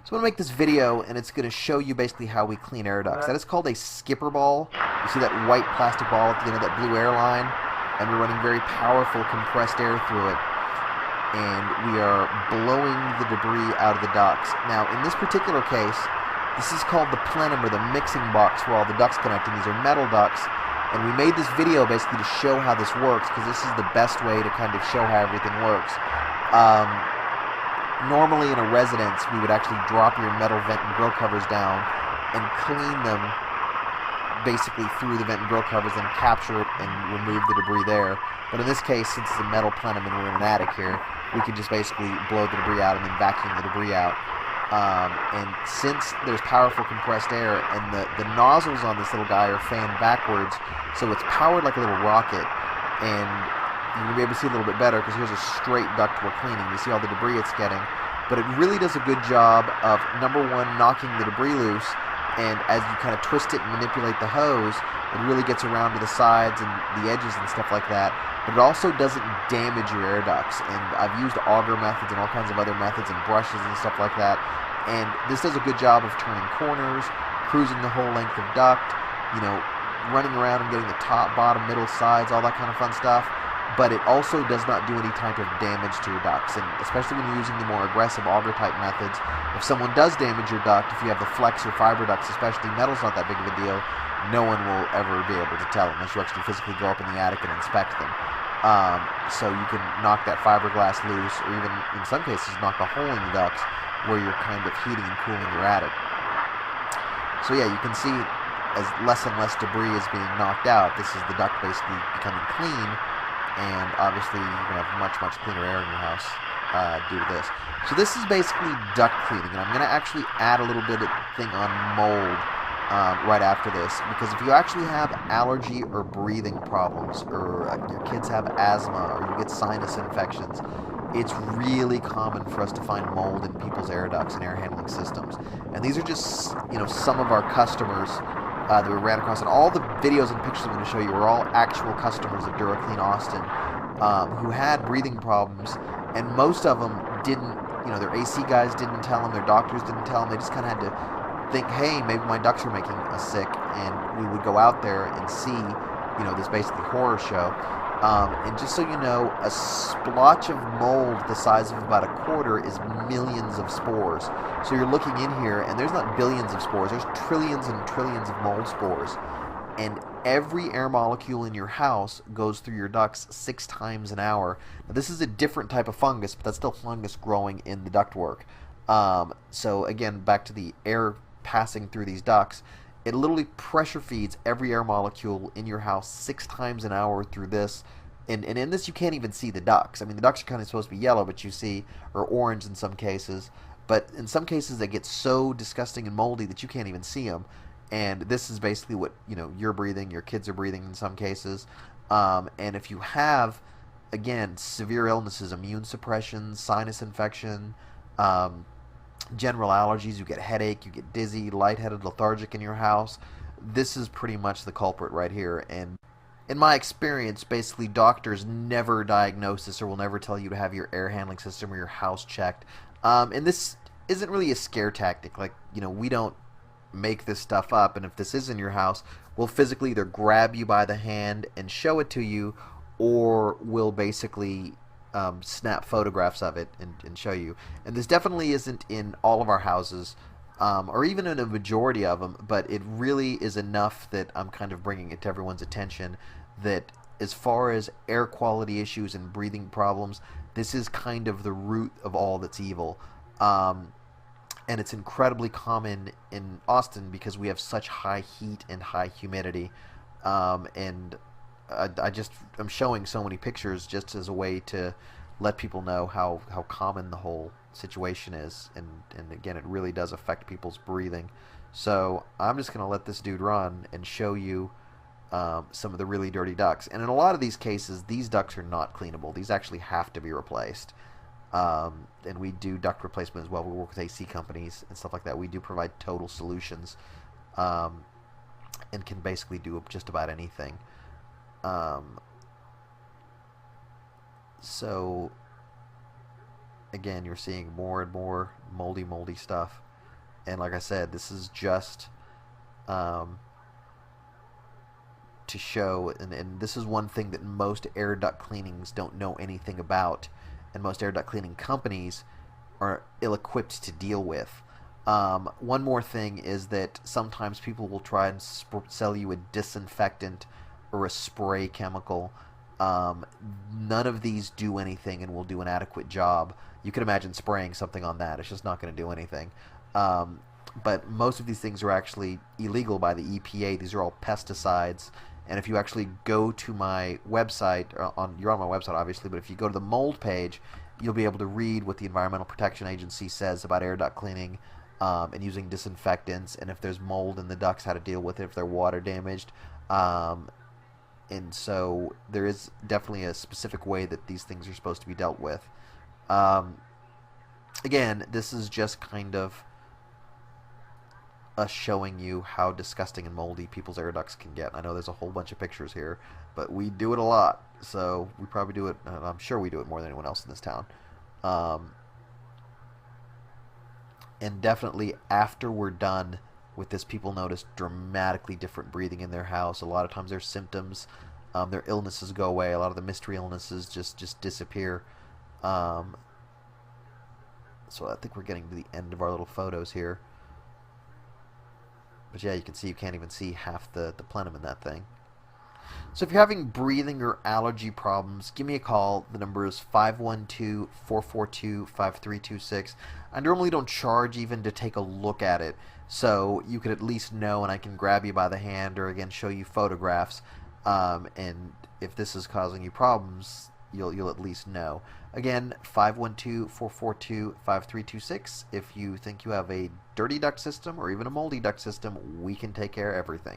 So I'm going to make this video, and it's going to show you basically how we clean air ducts. That is called a skipper ball. You see that white plastic ball at the end of that blue air line? And we're running very powerful compressed air through it. And we are blowing the debris out of the ducts. Now, in this particular case, this is called the plenum, or the mixing box where all the ducts connect, and these are metal ducts. And we made this video basically to show how this works, because this is the best way to kind of show how everything works. Normally in a residence, we would actually drop your metal vent and grill covers down and clean them basically through the vent and grill covers and capture it and remove the debris there. But in this case, since it's a metal plenum and we're in an attic here, we can just basically blow the debris out and then vacuum the debris out. And since there's powerful compressed air and the nozzles on this little guy are fanned backwards, so it's powered like a little rocket, and you'll be able to see a little bit better because here's a straight duct we're cleaning. You see all the debris it's getting. But it really does a good job of, number one, knocking the debris loose, and as you kind of twist it and manipulate the hose, it really gets around to the sides and the edges and stuff like that. But it also doesn't damage your air ducts. And I've used auger methods and all kinds of other methods and brushes and stuff like that. And this does a good job of turning corners, cruising the whole length of duct, you know, running around and getting the top, bottom, middle, sides, all that kind of fun stuff. But it also does not do any type of damage to your ducts, and especially when you're using the more aggressive auger type methods, if someone does damage your duct, if you have the flex or fiber ducts, especially, metal's not that big of a deal. No one will ever be able to tell unless you actually physically go up in the attic and inspect them. So you can knock that fiberglass loose, or even in some cases knock a hole in the ducts where you're kind of heating and cooling your attic. So yeah, you can see as less and less debris is being knocked out, this is the duct basically becoming clean. And obviously you're going to have much, much cleaner air in your house due to this. So this is basically duct cleaning, and I'm going to actually add a little bit of thing on mold right after this, because if you actually have allergy or breathing problems, or your kids have asthma, or you get sinus infections, it's really common for us to find mold in people's air ducts and air handling systems. And these are just, you know, some of our customers that we ran across, and all the videos and pictures I'm going to show you are all actual customers of DuraClean Austin who had breathing problems, and most of them didn't, you know, their AC guys didn't tell them, their doctors didn't tell them, they just kind of had to think, hey, maybe my ducts are making us sick, and we would go out there and see, you know, this basically horror show. And just so you know, a splotch of mold the size of about a quarter is millions of spores. So you're looking in here, and there's not billions of spores, there's trillions and trillions of mold spores. And every air molecule in your house goes through your ducts 6 times an hour. Now, this is a different type of fungus, but that's still fungus growing in the ductwork. So again, back to the air passing through these ducts, it literally pressure feeds every air molecule in your house 6 times an hour through this. And in this, you can't even see the ducts. I mean, the ducts are kind of supposed to be yellow, but you see, or orange in some cases. But in some cases, they get so disgusting and moldy that you can't even see them. And this is basically what, you know, you're breathing, your kids are breathing in some cases. And if you have, again, severe illnesses, immune suppression, sinus infection, general allergies, you get headache, you get dizzy, lightheaded, lethargic in your house, this is pretty much the culprit right here. And in my experience, basically doctors never diagnose this or will never tell you to have your air handling system or your house checked. And this isn't really a scare tactic. Like, you know, we don't make this stuff up, and if this is in your house, we'll physically either grab you by the hand and show it to you, or we'll basically snap photographs of it and show you. And this definitely isn't in all of our houses, or even in a majority of them, but it really is enough that I'm kind of bringing it to everyone's attention that as far as air quality issues and breathing problems, this is kind of the root of all that's evil. And it's incredibly common in Austin because we have such high heat and high humidity. And I'm showing so many pictures just as a way to let people know how common the whole situation is. And again, it really does affect people's breathing. So I'm just going to let this dude run and show you some of the really dirty ducts. And in a lot of these cases, these ducts are not cleanable. These actually have to be replaced. And we do duct replacement as well. We work with AC companies and stuff like that. We do provide total solutions, and can basically do just about anything. So again, you're seeing more and more moldy stuff. And like I said, this is just to show, and this is one thing that most air duct cleanings don't know anything about, and most air duct cleaning companies are ill-equipped to deal with. One more thing is that sometimes people will try and sell you a disinfectant or a spray chemical. None of these do anything and will do an adequate job. You can imagine spraying something on that. It's just not going to do anything. But most of these things are actually illegal by the EPA. These are all pesticides. And if you actually go to my website, you're on my website obviously, but if you go to the mold page, you'll be able to read what the Environmental Protection Agency says about air duct cleaning and using disinfectants, and if there's mold in the ducts, how to deal with it if they're water damaged. And so there is definitely a specific way that these things are supposed to be dealt with. Again, this is just kind of us showing you how disgusting and moldy people's air ducts can get. I know there's a whole bunch of pictures here, but we do it a lot, so we probably do it, I'm sure we do it more than anyone else in this town. And definitely after we're done with this, people notice dramatically different breathing in their house. A lot of times their symptoms, their illnesses go away. A lot of the mystery illnesses just disappear. So I think we're getting to the end of our little photos here. But yeah, you can see you can't even see half the plenum in that thing. So if you're having breathing or allergy problems, give me a call. The number is 512-442-5326. I normally don't charge even to take a look at it, so you could at least know, and I can grab you by the hand or again show you photographs. And if this is causing you problems, you'll at least know. Again, 512-442-5326. If you think you have a dirty duct system or even a moldy duct system, we can take care of everything.